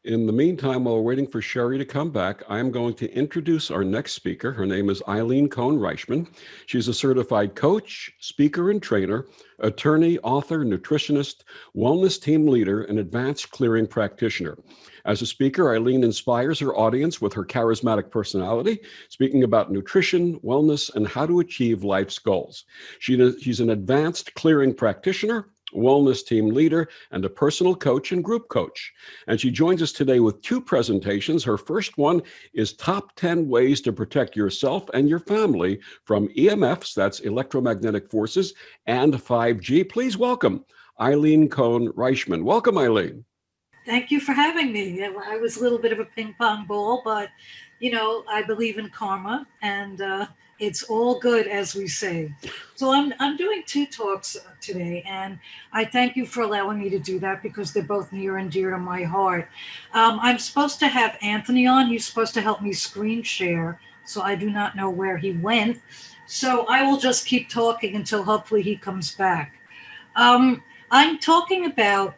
In the meantime, while we're waiting for Sheri to come back, I'm going to introduce our next speaker. Her name is Ilene Cohn Reichman. She's a certified coach, speaker and trainer, attorney, author, nutritionist, wellness team leader, and advanced clearing practitioner. As a speaker, Ilene inspires her audience with her charismatic personality, speaking about nutrition, wellness, and how to achieve life's goals. She's an advanced clearing practitioner, wellness team leader, and a personal coach and group coach. And she joins us today with two presentations. Her first one is Top 10 Ways to Protect Yourself and Your Family from EMFs, that's electromagnetic forces, and 5G. Please welcome Ilene Cohn Reichman. Welcome, Ilene. Thank you for having me. I was a little bit of a ping pong ball, but I believe in karma, and it's all good, as we say. So I'm doing two talks today, and I thank you for allowing me to do that because they're both near and dear to my heart. I'm supposed to have Anthony on. He's supposed to help me screen share, so I do not know where he went. So I will just keep talking until hopefully he comes back. I'm talking about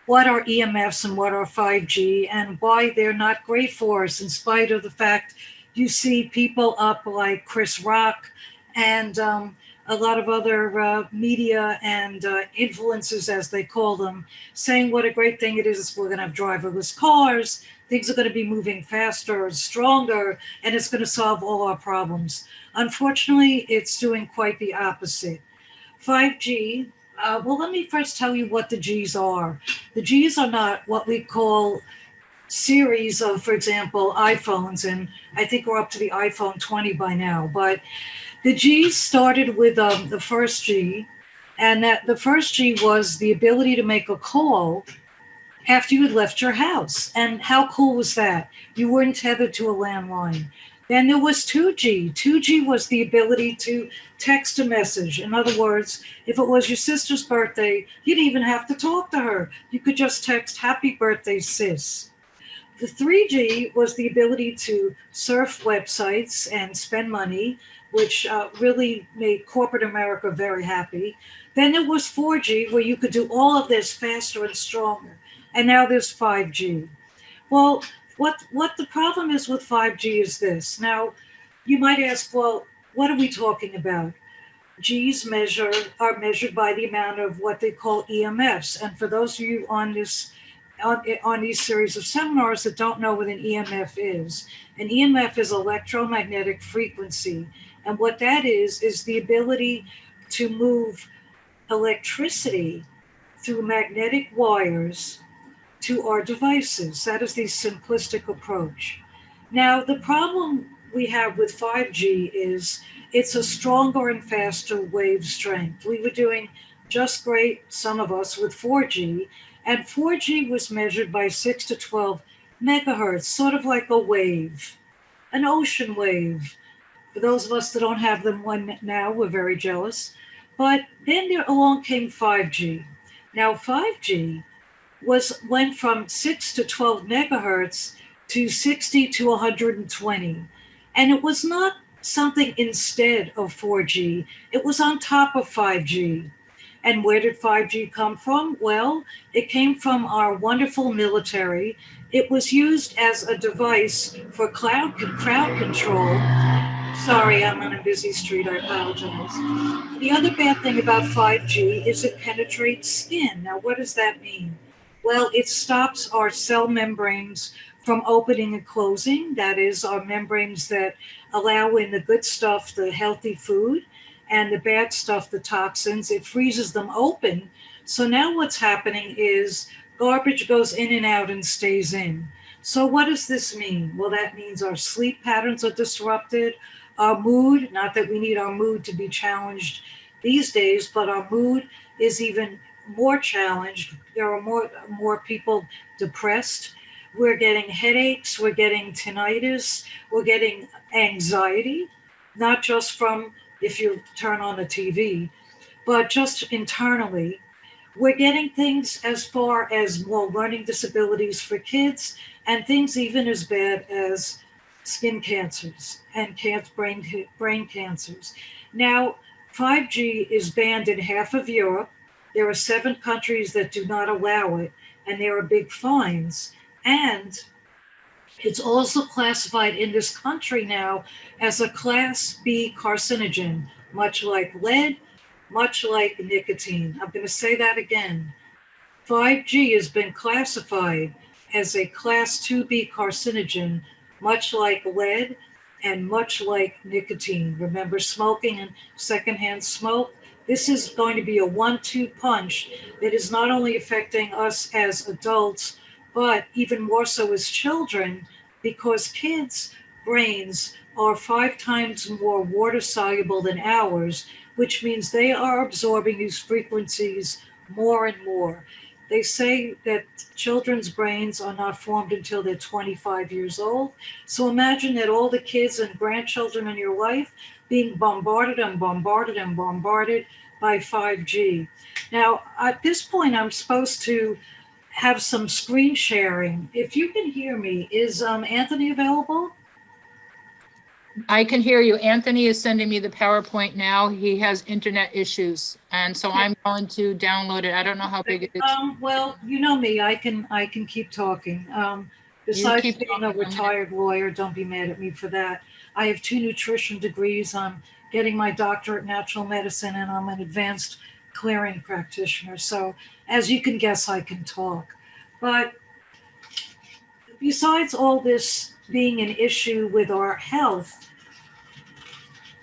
what are EMFs and what are 5G and why they're not great for us, in spite of the fact you see people up like Chris Rock and a lot of other media and influencers, as they call them, saying what a great thing it is. We're going to have driverless cars, things are going to be moving faster, stronger, and it's going to solve all our problems. Unfortunately, it's doing quite the opposite. 5G, well, let me first tell you what the G's are. The G's are not what we call series of, for example, iPhones, and I think we're up to the iPhone 20 by now. But the G's started with the first G, and that the first G was the ability to make a call after you had left your house. And how cool was that? You weren't tethered to a landline. Then there was 2G. 2G was the ability to text a message. In other words, if it was your sister's birthday, you didn't even have to talk to her. You could just text, "Happy birthday, sis." The 3G was the ability to surf websites and spend money, which really made corporate America very happy. Then there was 4G, where you could do all of this faster and stronger. And now there's 5G. Well, what the problem is with 5G is this. Now, you might ask, well, what are we talking about? G's are measured by the amount of what they call EMFs. And for those of you on these series of seminars that don't know what an EMF is, an EMF is electromagnetic frequency. And what that is the ability to move electricity through magnetic wires to our devices. That is the simplistic approach. Now, the problem we have with 5G is it's a stronger and faster wave strength. We were doing just great, some of us, with 4G, and 4G was measured by 6 to 12 megahertz, sort of like a wave, an ocean wave. For those of us that don't have them one now, we're very jealous. But then there along came 5G. Now, 5G went from 6 to 12 megahertz to 60 to 120. And it was not something instead of 4G, it was on top of 5G. And where did 5G come from? Well, it came from our wonderful military. It was used as a device for crowd control. Sorry, I'm on a busy street, I apologize. The other bad thing about 5G is it penetrates skin. Now, what does that mean? Well, it stops our cell membranes from opening and closing. That is, our membranes that allow in the good stuff, the healthy food, and the bad stuff, the toxins. It freezes them open. So now what's happening is garbage goes in and out and stays in. So what does this mean? Well, that means our sleep patterns are disrupted, our mood, not that we need our mood to be challenged these days, but our mood is even more challenged. There are more people depressed. We're getting headaches, we're getting tinnitus, we're getting anxiety, not just from if you turn on the TV, but just internally. We're getting things as far as more learning disabilities for kids and things even as bad as skin cancers and brain cancers. Now, 5G is banned in half of Europe. There are 7 countries that do not allow it, and there are big fines. And it's also classified in this country now as a Class B carcinogen, much like lead, much like nicotine. I'm going to say that again. 5G has been classified as a Class 2B carcinogen, much like lead and much like nicotine. Remember smoking and secondhand smoke? This is going to be a 1-2 punch that is not only affecting us as adults, but even more so as children, because kids' brains are 5 times more water soluble than ours, which means they are absorbing these frequencies more and more. They say that children's brains are not formed until they're 25 years old. So imagine that all the kids and grandchildren in your life being bombarded and bombarded and bombarded by 5G. Now, at this point, I'm supposed to have some screen sharing. If you can hear me, is Anthony available? I can hear you. Anthony is sending me the PowerPoint now. He has internet issues, and so I'm going to download it. I don't know how big it is. Well, you know me. I can keep talking. Besides keep being a talking. retired lawyer, don't be mad at me for that. I have 2 nutrition degrees. I'm getting my doctorate in natural medicine, and I'm an advanced clearing practitioner. So, as you can guess, I can talk. But besides all this being an issue with our health,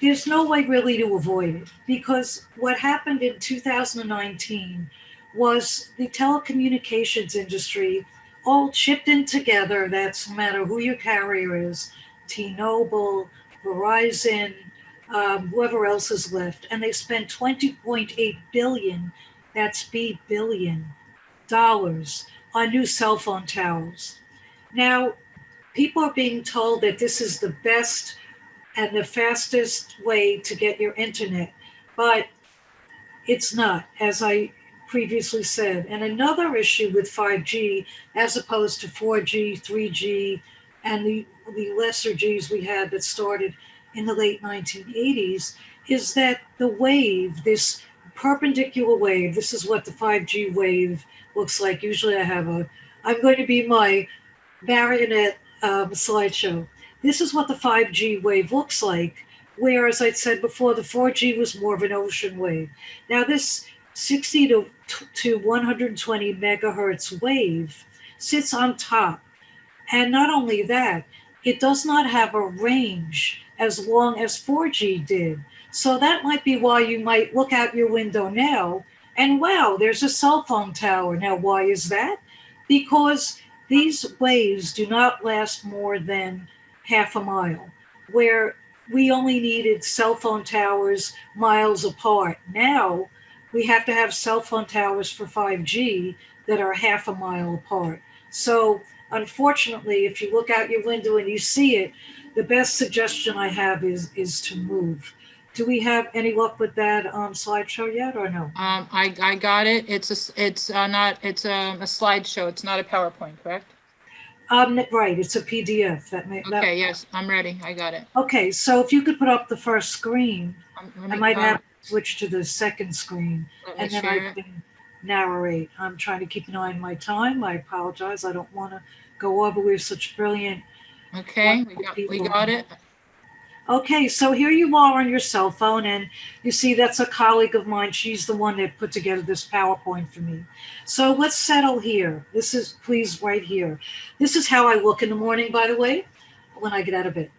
there's no way really to avoid it, because what happened in 2019 was the telecommunications industry all chipped in together. That's no matter who your carrier is, T-Mobile, Verizon, whoever else is left, and they spent 20.8 billion, that's B billion, dollars on new cell phone towers. Now, people are being told that this is the best and the fastest way to get your internet, but it's not, as I previously said. And another issue with 5G, as opposed to 4G, 3G, and the lesser Gs we had that started in the late 1980s, is that the wave, this perpendicular wave, this is what the 5G wave looks like. Usually I'm going to be my marionette slideshow. This is what the 5G wave looks like, whereas I said before, the 4G was more of an ocean wave. Now this 60 to 120 megahertz wave sits on top. And not only that, it does not have a range as long as 4G did. So that might be why you might look out your window now and wow, there's a cell phone tower. Now, why is that? Because these waves do not last more than half a mile, where we only needed cell phone towers miles apart. Now we have to have cell phone towers for 5G that are half a mile apart. So unfortunately, if you look out your window and you see it, the best suggestion I have is to move. Do we have any luck with that slideshow yet, or no? I got it. It's a slideshow. It's not a PowerPoint, correct? Right, it's a PDF. Okay, yes, I'm ready. I got it. Okay, so if you could put up the first screen, I might have to switch to the second screen, and then I can narrate. I'm trying to keep an eye on my time. I apologize. I don't want to go over. We have such brilliant. Okay, we got it. Okay, so here you are on your cell phone, and you see that's a colleague of mine. She's the one that put together this PowerPoint for me. So let's settle here. This is, please, right here. This is how I look in the morning, by the way, when I get out of bed.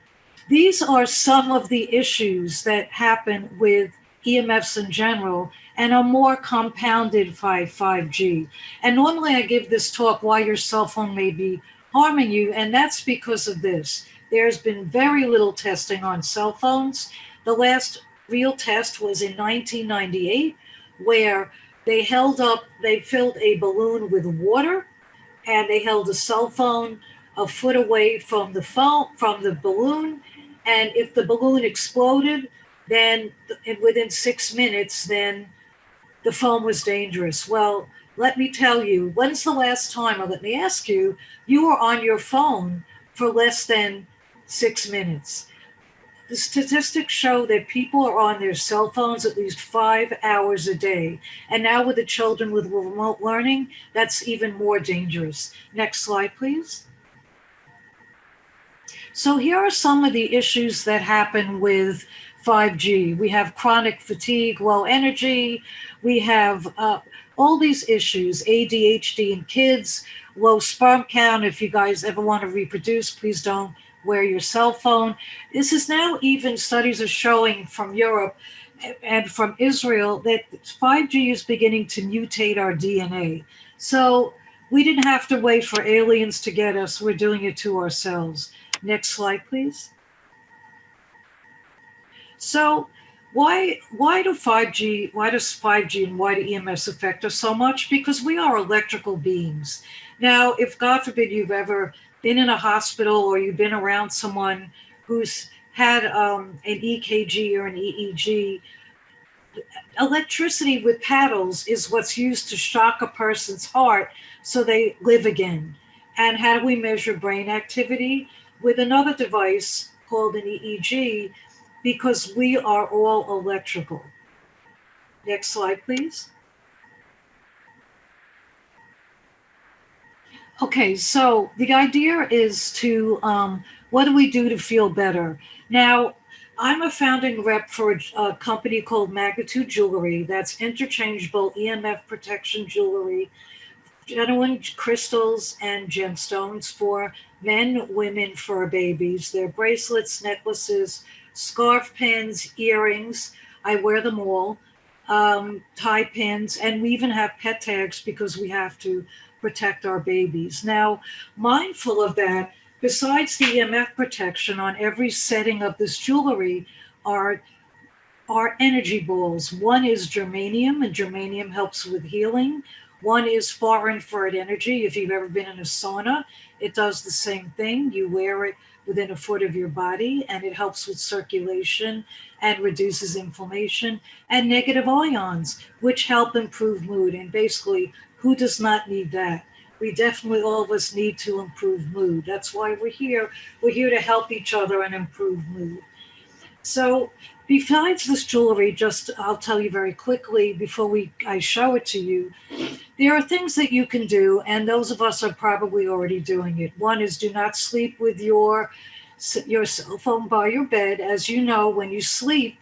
These are some of the issues that happen with EMFs in general and are more compounded by 5G. And normally I give this talk why your cell phone may be harming you, and that's because of this. There's been very little testing on cell phones. The last real test was in 1998, where they filled a balloon with water, and they held a cell phone a foot away from the balloon. And if the balloon exploded, then within 6 minutes, then the phone was dangerous. Well, let me tell you, when's the last time, or let me ask you, you were on your phone for less than 6 minutes? The statistics show that people are on their cell phones at least 5 hours a day. And now with the children with remote learning, that's even more dangerous. Next slide, please. So here are some of the issues that happen with 5G. We have chronic fatigue, low energy. We have all these issues, ADHD in kids, low sperm count. If you guys ever want to reproduce, please don't wear your cell phone. This is now even studies are showing from Europe and from Israel that 5G is beginning to mutate our DNA. So we didn't have to wait for aliens to get us. We're doing it to ourselves. Next slide, please. So why does 5G and why do EMFs affect us so much? Because we are electrical beings. Now, if God forbid you've ever been in a hospital or you've been around someone who's had an EKG or an EEG, electricity with paddles is what's used to shock a person's heart so they live again. And how do we measure brain activity? With another device called an EEG, because we are all electrical. Next slide, please. Okay, so the idea is to, what do we do to feel better? Now, I'm a founding rep for a company called Magnetude Jewelry. That's interchangeable EMF protection jewelry, genuine crystals and gemstones for men, women, fur babies. They're bracelets, necklaces, scarf pins, earrings. I wear them all, tie pins, and we even have pet tags because we have to protect our babies. Now, mindful of that, besides the EMF protection on every setting of this jewelry are energy balls. One is germanium, and germanium helps with healing. One is far infrared energy. If you've ever been in a sauna, it does the same thing. You wear it within a foot of your body, and it helps with circulation and reduces inflammation. And negative ions, which help improve mood. And basically, who does not need that? We definitely, all of us need to improve mood. That's why we're here. We're here to help each other and improve mood. So besides this jewelry, I'll tell you very quickly before I show it to you, there are things that you can do, and those of us are probably already doing it. One is do not sleep with your cell phone by your bed. As you know, when you sleep,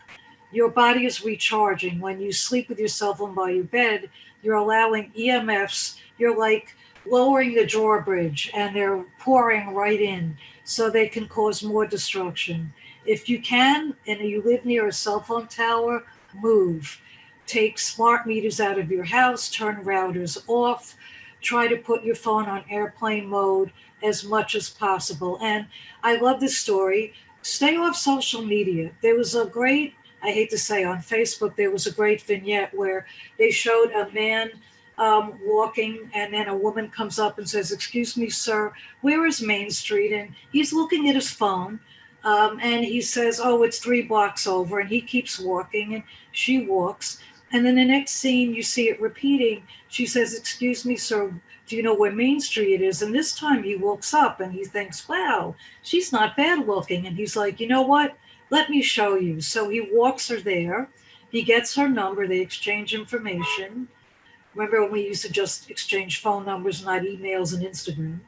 your body is recharging. When you sleep with your cell phone by your bed, you're allowing EMFs, you're like lowering the drawbridge, and they're pouring right in, so they can cause more destruction. If you can, and you live near a cell phone tower, move. Take smart meters out of your house, turn routers off, try to put your phone on airplane mode as much as possible. And I love this story. Stay off social media. There was a great, I hate to say on Facebook, there was a great vignette where they showed a man walking, and then a woman comes up and says, "Excuse me, sir, where is Main Street?" And he's looking at his phone. And he says, "Oh, it's 3 blocks over." And he keeps walking, and she walks. And then the next scene, you see it repeating. She says, "Excuse me, sir, do you know where Main Street is?" And this time he walks up and he thinks, "Wow, she's not bad looking." And he's like, "You know what? Let me show you." So he walks her there. He gets her number. They exchange information. Remember when we used to just exchange phone numbers, not emails and Instagram?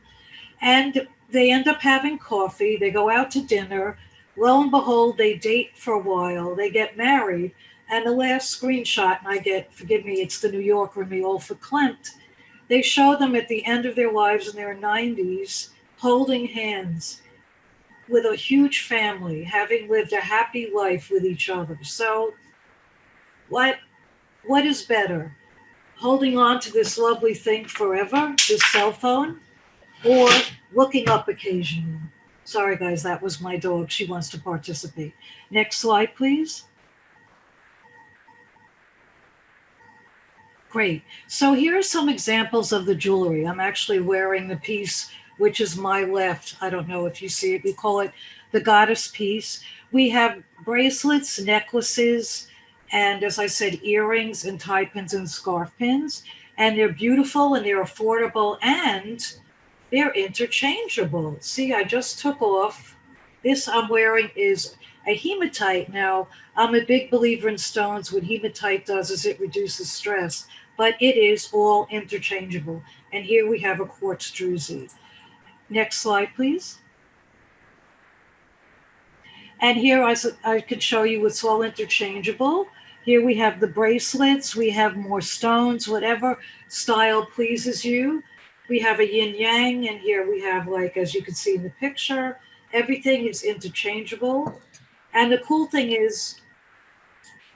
And they end up having coffee. They go out to dinner. Lo and behold, they date for a while. They get married. And the last screenshot, and forgive me, it's the New Yorker in me all verklempt. They show them at the end of their lives in their 90s, holding hands with a huge family, having lived a happy life with each other. So what is better? Holding on to this lovely thing forever, this cell phone, or looking up occasionally? Sorry, guys, that was my dog. She wants to participate. Next slide, please. Great. So here are some examples of the jewelry. I'm actually wearing the piece, which is my left. I don't know if you see it. We call it the goddess piece. We have bracelets, necklaces, and as I said, earrings and tie pins and scarf pins. And they're beautiful and they're affordable and they're interchangeable. See, I just took off This I'm wearing is a hematite. Now, I'm a big believer in stones. What hematite does is it reduces stress, but it is all interchangeable. And here we have a quartz druzy. Next slide, please. And here I could show you it's all interchangeable. Here we have the bracelets, we have more stones, whatever style pleases you. We have a yin yang, and here we have, like, as you can see in the picture, everything is interchangeable. And the cool thing is,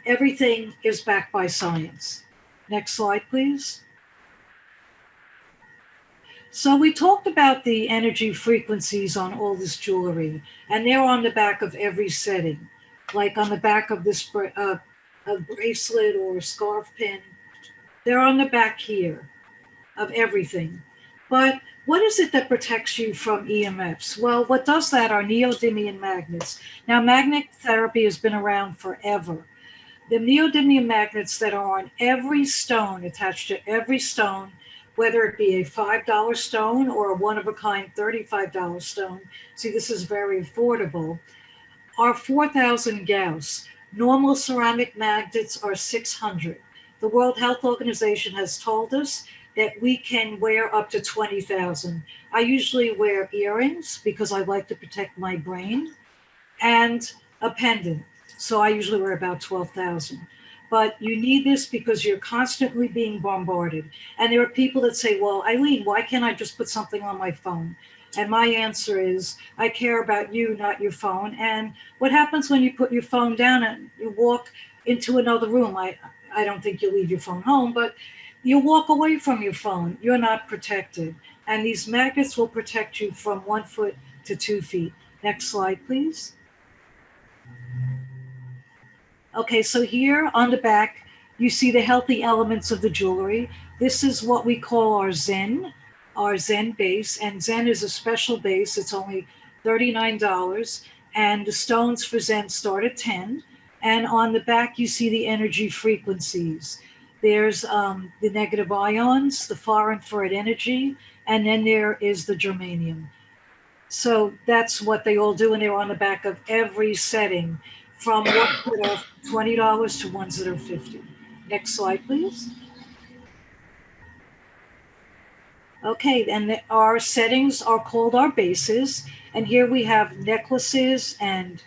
everything is backed by science. Next slide, please. So we talked about the energy frequencies on all this jewelry, and they're on the back of every setting, like on the back of this a bracelet or a scarf pin. They're on the back here of everything. But what is it that protects you from EMFs? Well, what does that are neodymium magnets. Now, magnet therapy has been around forever. The neodymium magnets that are on every stone, attached to every stone, whether it be a $5 stone or a one-of-a-kind $35 stone, see, this is very affordable, are 4,000 Gauss. Normal ceramic magnets are 600. The World Health Organization has told us that we can wear up to 20,000. I usually wear earrings because I like to protect my brain, and a pendant. So I usually wear about 12,000. But you need this because you're constantly being bombarded. And there are people that say, well, Ilene, why can't I just put something on my phone? And my answer is, I care about you, not your phone. And what happens when you put your phone down and you walk into another room? I don't think you'll leave your phone home, but you walk away from your phone. You're not protected. And these magnets will protect you from 1 foot to 2 feet. Next slide, please. Okay, so here on the back, you see the healthy elements of the jewelry. This is what we call our Zen base. And Zen is a special base. It's only $39. And the stones for Zen start at 10. And on the back, you see the energy frequencies. There's the negative ions, the far infrared energy, and then there is the germanium. So that's what they all do, and they're on the back of every setting, from ones that are $20 to ones that are $50. Next slide, please. Okay, and our settings are called our bases, and here we have necklaces and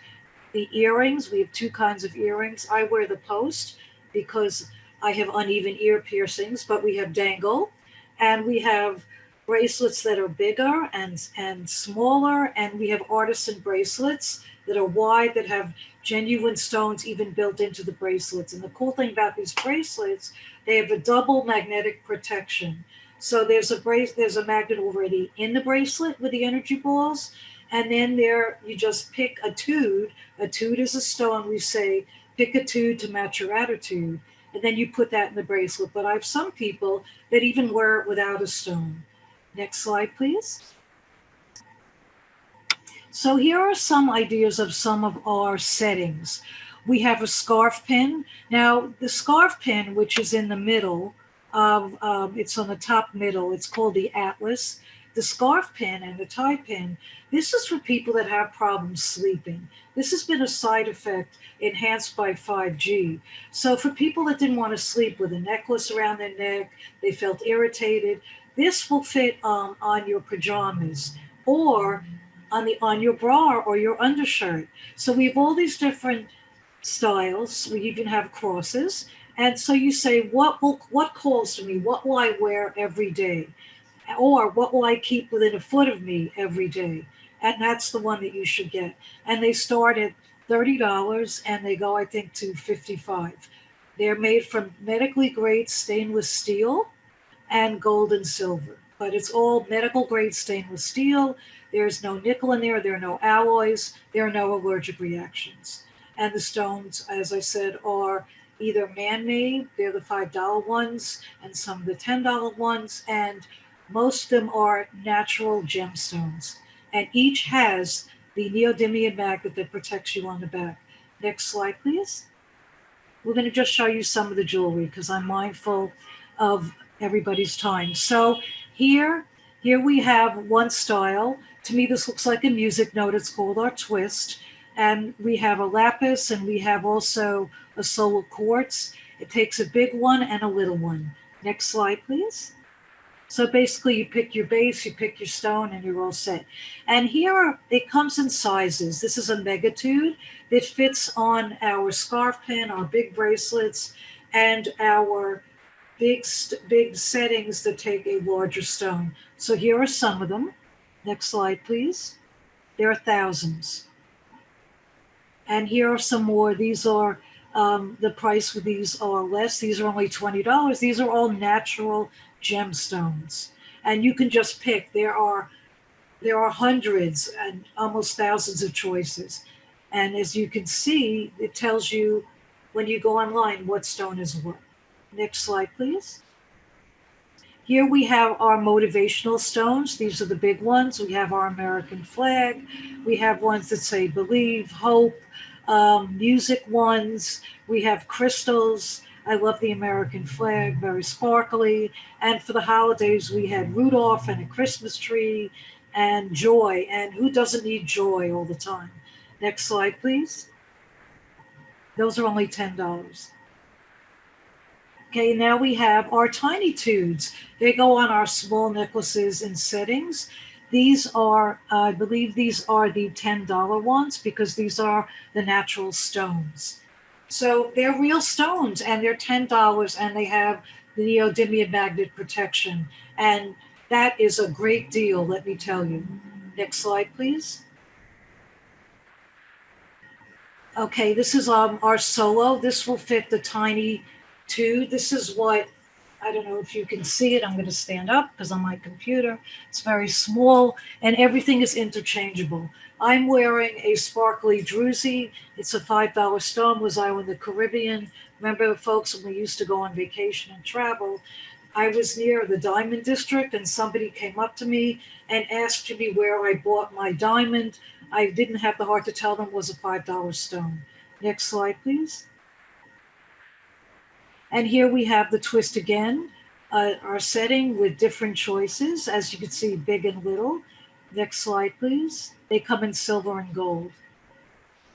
the earrings. We have 2 kinds of earrings. I wear the post because I have uneven ear piercings, but we have dangle, and we have bracelets that are bigger and smaller, and we have artisan bracelets that are wide, that have genuine stones even built into the bracelets. And the cool thing about these bracelets, they have a double magnetic protection. So there's a magnet already in the bracelet with the energy balls, and then there you just pick a tude. A tude is a stone. We say pick a tude to match your attitude, and then you put that in the bracelet. But I have some people that even wear it without a stone. Next slide, please. So here are some ideas of some of our settings. We have a scarf pin. Now, the scarf pin, which is in the middle of, it's on the top middle, it's called the Atlas. The scarf pin and the tie pin, this is for people that have problems sleeping. This has been a side effect enhanced by 5G. So for people that didn't want to sleep with a necklace around their neck, they felt irritated, this will fit on your pajamas or on your bra or your undershirt. So we have all these different styles. We even have crosses. And so you say, what calls to me? What will I wear every day? Or what will I keep within a foot of me every day? And that's the one that you should get. And they start at $30 and they go, I think, to $55. They're made from medically grade stainless steel and gold and silver, but it's all medical grade stainless steel. There's no nickel in there. There are no alloys. There are no allergic reactions. And the stones, as I said, are either man-made, they're the $5 ones, and some of the $10 ones, and most of them are natural gemstones. And each has the neodymium magnet that protects you on the back. Next slide, please. We're going to just show you some of the jewelry because I'm mindful of everybody's time. So here we have one style To me, this looks like a music note. It's called our twist. And we have a lapis, and we have also a solar quartz. It takes a big one and a little one. Next slide, please. So basically, you pick your base, you pick your stone, and you're all set. And here it comes in sizes. This is a Magnetude. It fits on our scarf pin, our big bracelets, and our big settings that take a larger stone. So here are some of them. Next slide, please. There are thousands. And here are some more. These are the price for these are less. These are only $20. These are all natural gemstones, and you can just pick. There are hundreds and almost thousands of choices, and as you can see, it tells you when you go online what stone is what. Next slide, please. Here we have our motivational stones. These are the big ones. We have our American flag. We have ones that say believe, hope, music ones. We have crystals. I love the American flag, very sparkly. And for the holidays, we had Rudolph and a Christmas tree and joy. And who doesn't need joy all the time? Next slide, please. Those are only $10. Okay, now we have our tiny tudes. They go on our small necklaces in settings. These are, I believe these are the $10 ones because these are the natural stones. So they're real stones and they're $10 and they have the neodymium magnet protection. And that is a great deal, let me tell you. Next slide, please. Okay, this is our solo. This will fit the tiny tude. This is what, I don't know if you can see it. I'm going to stand up because on my computer, it's very small and everything is interchangeable. I'm wearing a sparkly druzy. It's a $5 stone. Was I in the Caribbean? Remember, folks, when we used to go on vacation and travel, I was near the diamond district and somebody came up to me and asked me where I bought my diamond. I didn't have the heart to tell them it was a $5 stone. Next slide, please. And here we have the twist again, our setting with different choices. As you can see, big and little. Next slide, please. They come in silver and gold.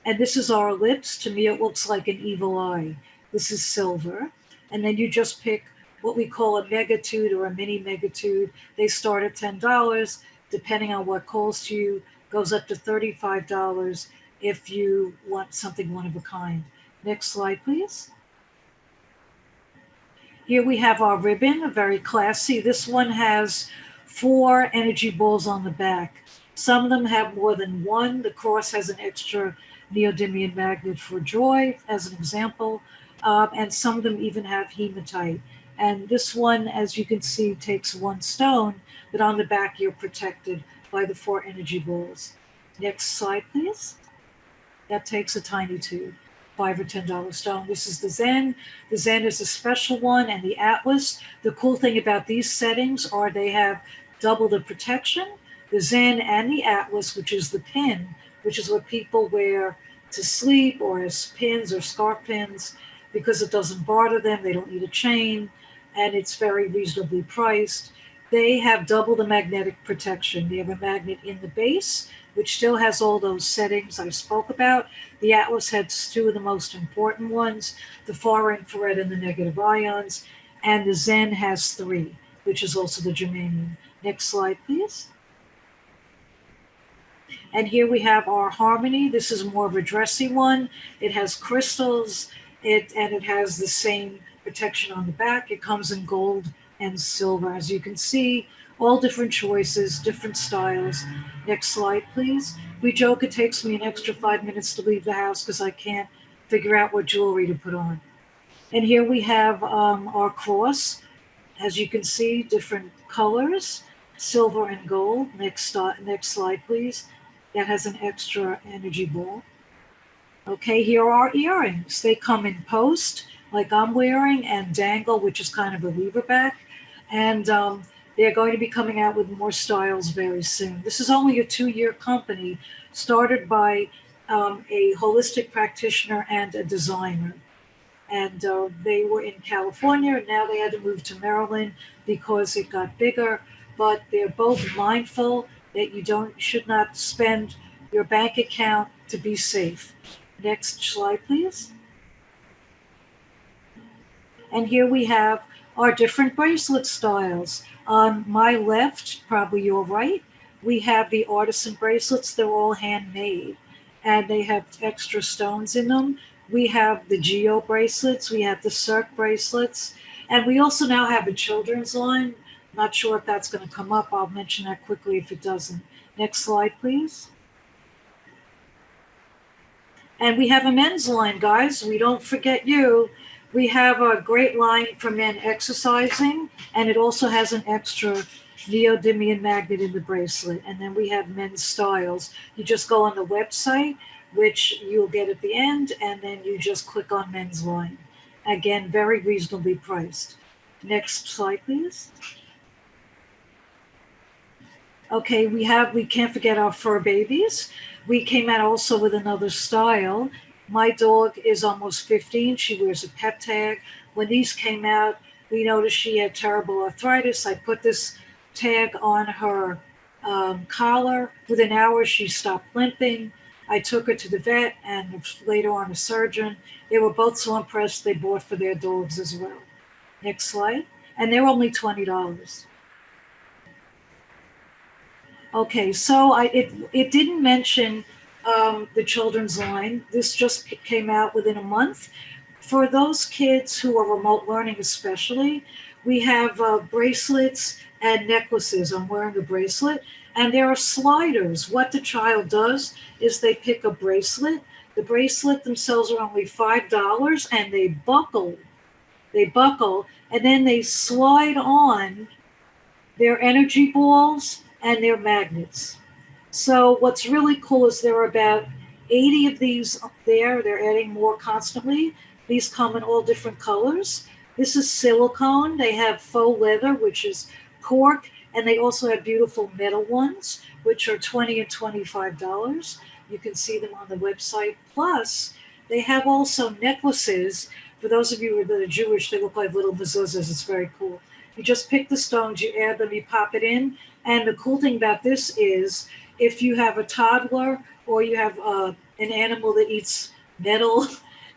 And this is our lips. To me, it looks like an evil eye. This is silver. And then you just pick what we call a megatude or a mini megatude. They start at $10, depending on what calls to you, goes up to $35 if you want something one of a kind. Next slide, please. Here we have our ribbon, very classy. This one has 4 energy balls on the back. Some of them have more than one. The cross has an extra neodymium magnet for joy, as an example. And some of them even have hematite. And this one, as you can see, takes 1 stone, but on the back you're protected by the 4 energy balls. Next slide, please. That takes a tiny tube. $5 or $10 stone. This is the Zen. The Zen is a special one, and the Atlas. The cool thing about these settings are they have double the protection. The Zen and the Atlas, which is the pin, which is what people wear to sleep or as pins or scarf pins, because it doesn't bother them. They don't need a chain, and it's very reasonably priced. They have double the magnetic protection. They have a magnet in the base, which still has all those settings I spoke about. The Atlas has 2 of the most important ones, the far infrared and the negative ions, and the Zen has 3, which is also the germanium. Next slide, please. And here we have our harmony. This is more of a dressy one. It has crystals, and it has the same protection on the back. It comes in gold and silver. As you can see, all different choices, different styles. Next slide, please. We joke it takes me an extra 5 minutes to leave the house because I can't figure out what jewelry to put on. And here we have our cross. As you can see, different colors, silver and gold. Next slide, please. That has an extra energy ball. Okay, here are our earrings. They come in post, like I'm wearing, and dangle, which is kind of a lever back. And they're going to be coming out with more styles very soon. This is only a 2-year company, started by a holistic practitioner and a designer. And they were in California, and now they had to move to Maryland because it got bigger. But they're both mindful. that you should not spend your bank account to be safe. Next slide, please. And here we have our different bracelet styles. On my left, probably your right, we have the artisan bracelets. They're all handmade and they have extra stones in them. We have the geo bracelets, we have the circ bracelets, and we also now have a children's line. Not sure if that's going to come up. I'll mention that quickly if it doesn't. Next slide, please. And we have a men's line, guys. We don't forget you. We have a great line for men exercising, and it also has an extra neodymium magnet in the bracelet. And then we have men's styles. You just go on the website, which you'll get at the end, and then you just click on men's line. Again, very reasonably priced. Next slide, please. Okay, we can't forget our fur babies. We came out also with another style. My dog is almost 15. She wears a pet tag. When these came out, we noticed she had terrible arthritis. I put this tag on her collar. Within hours, she stopped limping. I took her to the vet and later on a surgeon. They were both so impressed they bought for their dogs as well. Next slide. And they're only $20. Okay, so it didn't mention the children's line. This just came out within a month. For those kids who are remote learning especially, we have bracelets and necklaces. I'm wearing a bracelet. And there are sliders. What the child does is they pick a bracelet. The bracelet themselves are only $5 and they buckle. They buckle and then they slide on their energy balls and their magnets. So what's really cool is there are about 80 of these there. They're adding more constantly. These come in all different colors. This is silicone. They have faux leather, which is cork, and they also have beautiful metal ones, which are $20 and $25. You can see them on the website. Plus, they have also necklaces. For those of you that are Jewish, they look like little mezuzahs. It's very cool. You just pick the stones, you add them, you pop it in. And the cool thing about this is if you have a toddler or you have an animal that eats metal,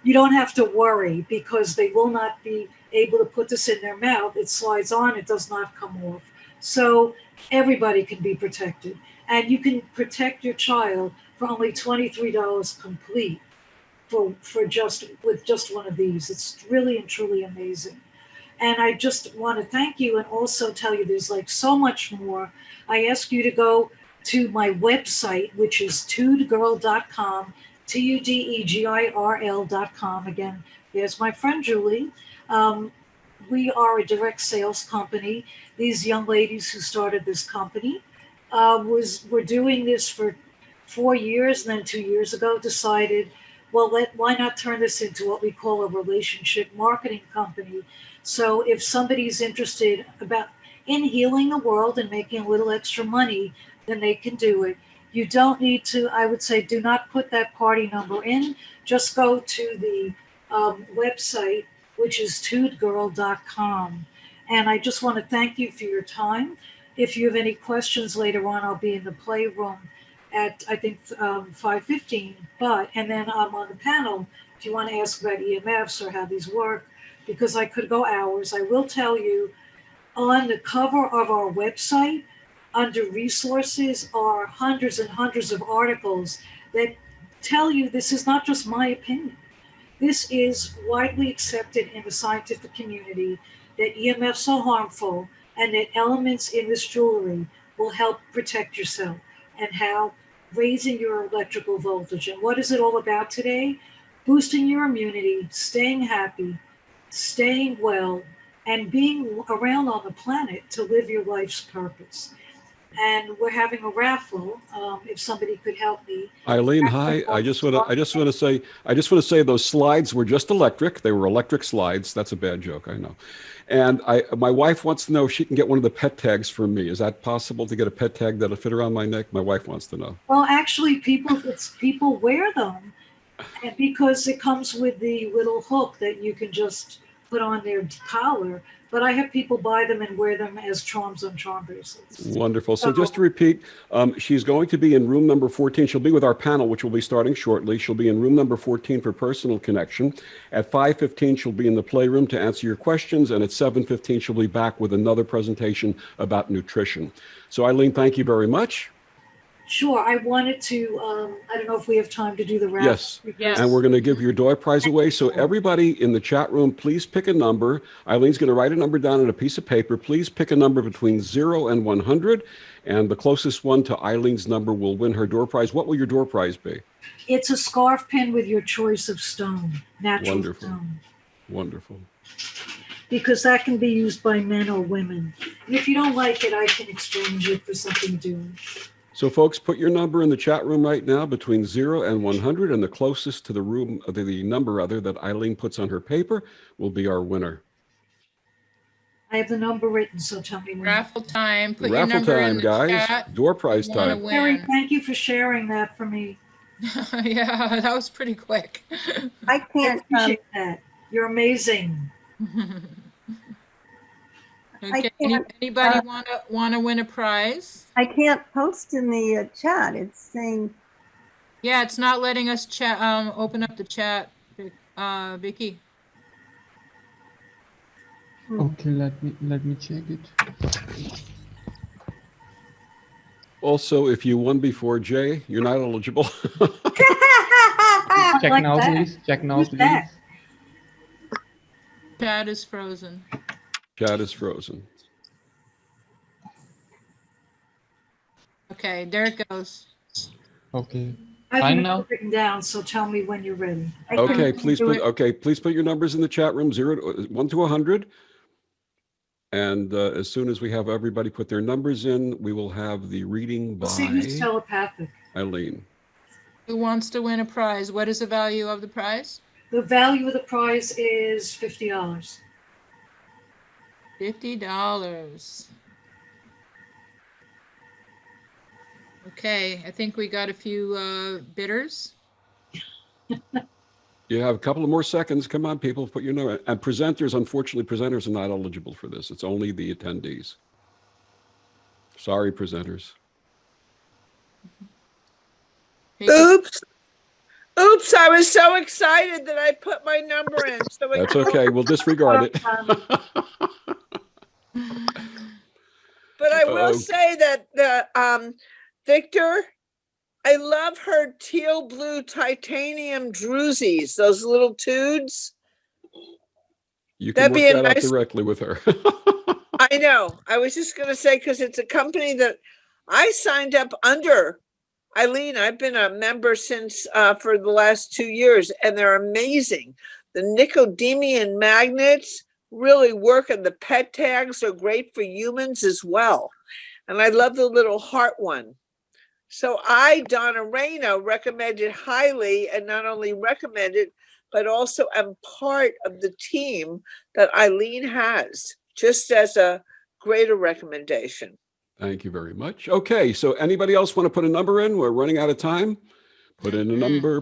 you don't have to worry because they will not be able to put this in their mouth. It slides on, it does not come off. So everybody can be protected. And you can protect your child for only $23 complete with just one of these. It's really and truly amazing. And I just want to thank you and also tell you there's like so much more. I ask you to go to my website, which is tudegirl.com, TUDEGIRL.com. Again, there's my friend Julie. We are a direct sales company. These young ladies who started this company were doing this for 4 years, and then 2 years ago decided, well, why not turn this into what we call a relationship marketing company? So if somebody's interested in healing the world and making a little extra money, then they can do it. You don't need to, I would say, do not put that party number in. Just go to the website, which is tudegirl.com. And I just want to thank you for your time. If you have any questions later on, I'll be in the playroom at, I think, 5:15. And then I'm on the panel if you want to ask about EMFs or how these work, because I could go hours. I will tell you, on the cover of our website, under resources, are hundreds and hundreds of articles that tell you this is not just my opinion. This is widely accepted in the scientific community that EMFs are harmful and that elements in this jewelry will help protect yourself, and how raising your electrical voltage. And what is it all about today? Boosting your immunity, staying happy, staying well, and being around on the planet to live your life's purpose. And we're having a raffle. If somebody could help me. Eileen, hi. I just want to say those slides were just electric. They were electric slides. That's a bad joke, I know. And my wife wants to know if she can get one of the pet tags for me. Is that possible to get a pet tag that'll fit around my neck? My wife wants to know. Well, actually, people wear them, and because it comes with the little hook that you can just put on their collar, but I have people buy them and wear them as charms on charm bracelets. Wonderful. So just to repeat, she's going to be in room number 14. She'll be with our panel, which will be starting shortly. She'll be in room number 14 for personal connection. At 5:15, she'll be in the playroom to answer your questions. And at 7:15, she'll be back with another presentation about nutrition. So Eileen, thank you very much. Sure. I wanted to, I don't know if we have time to do the wrap. Yes. Yes. And we're going to give your door prize away. So everybody in the chat room, please pick a number. Eileen's going to write a number down on a piece of paper. Please pick a number between 0 and 100. And the closest one to Eileen's number will win her door prize. What will your door prize be? It's a scarf pin with your choice of stone, natural Wonderful. stone. Wonderful. Because that can be used by men or women. And if you don't like it, I can exchange it for something different. So folks, put your number in the chat room right now between 0 and 100, and the closest to the room, the number rather, that Eileen puts on her paper will be our winner. I have the number written, so tell me when. Raffle time. Put your Raffle number in time, the guys. chat. Door prize You wanna time. win. Sheri, thank you for sharing that for me. Yeah, that was pretty quick. I I can't, appreciate that. You're amazing. Okay. can't, Anybody wanna win a prize? I can't post in the chat. It's saying, Yeah, it's not letting us chat. Open up the chat, Vicky. Okay, let me check it. Also, if you won before, Jay, you're not eligible. Check like now, that. please. Check now, Who's please. that? Chat is frozen. Chat is frozen. Okay, there it goes. Okay. I have Fine the now? number written down, so tell me when you're ready. I Okay, couldn't please do put it. please put your numbers in the chat room, 1 to 100. And as soon as we have everybody put their numbers in, we will have the reading by We'll see who's telepathic. Eileen. Who wants to win a prize? What is the value of the prize? The value of the prize is $50. $50. Okay, I think we got a few bidders. You have a couple of more seconds. Come on, people, put your number. And presenters, unfortunately, presenters are not eligible for this. It's only the attendees. Sorry, presenters. Oops. Oops, I was so excited that I put my number in. So That's okay. We'll disregard it. But I will say that the Victor, I love her teal blue titanium drusies, those little tudes. You can That'd work be a that out nice- directly with her. I know. I was just going to say, because it's a company that I signed up under. Eileen, I've been a member since for the last 2 years, and they're amazing. The neodymium magnets really work, and the pet tags are great for humans as well. And I love the little heart one. So Donna Reyna, recommended highly, and not only recommended, but also am part of the team that Eileen has, just as a greater recommendation. Thank you very much. Okay, so anybody else want to put a number in? We're running out of time. Put in a number,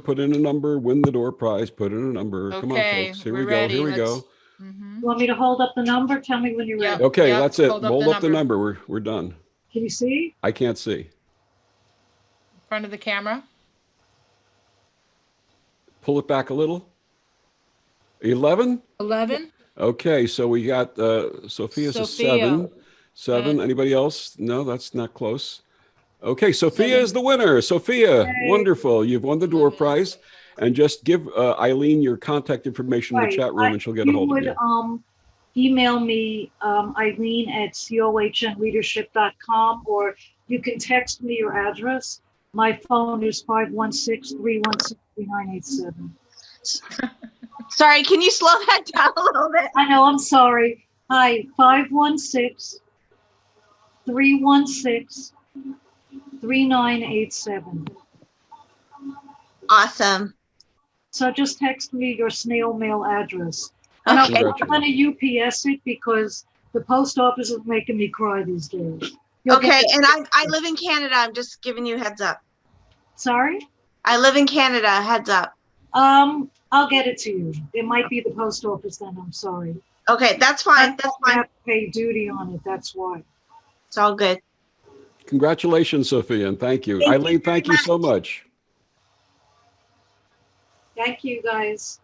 win the door prize, put in a number. Come on, Okay, folks. Here we're we go. ready. Here we go. Let's- Mhm. You want me to hold up the number? Tell me when you're Yep. ready. Okay, Yep, that's it. hold up Hold the up the number. number. We're done. Can you see? I can't see. In front of the camera. Pull it back a little. 11? 11. Okay, so we got Sophia's a Sophia. 7. Anybody else? No, that's not close. Okay, Sophia 7. is the winner. Sophia, wonderful. You've won the door prize. And just give Eileen your contact information in the Right. chat room and she'll get a You hold of would you. email me, Eileen@cohnleadership.com, or you can text me your address. My phone is 516-316-3987. Sorry, can you slow that down a little bit? I know, I'm sorry. Hi, 516-316-3987. Awesome. So just text me your snail mail address. And I'm Okay. going to UPS it because the post office is making me cry these days. You'll Okay, get- and I live in Canada. I'm just giving you a heads up. Sorry? I live in Canada. Heads up. I'll get it to you. It might be the post office then, I'm sorry. Okay, that's fine. That's I fine. have to pay duty on it, that's why. It's all good. Congratulations, Sophia, and thank you. Thank you Eileen, very thank you so much. Thank you, guys.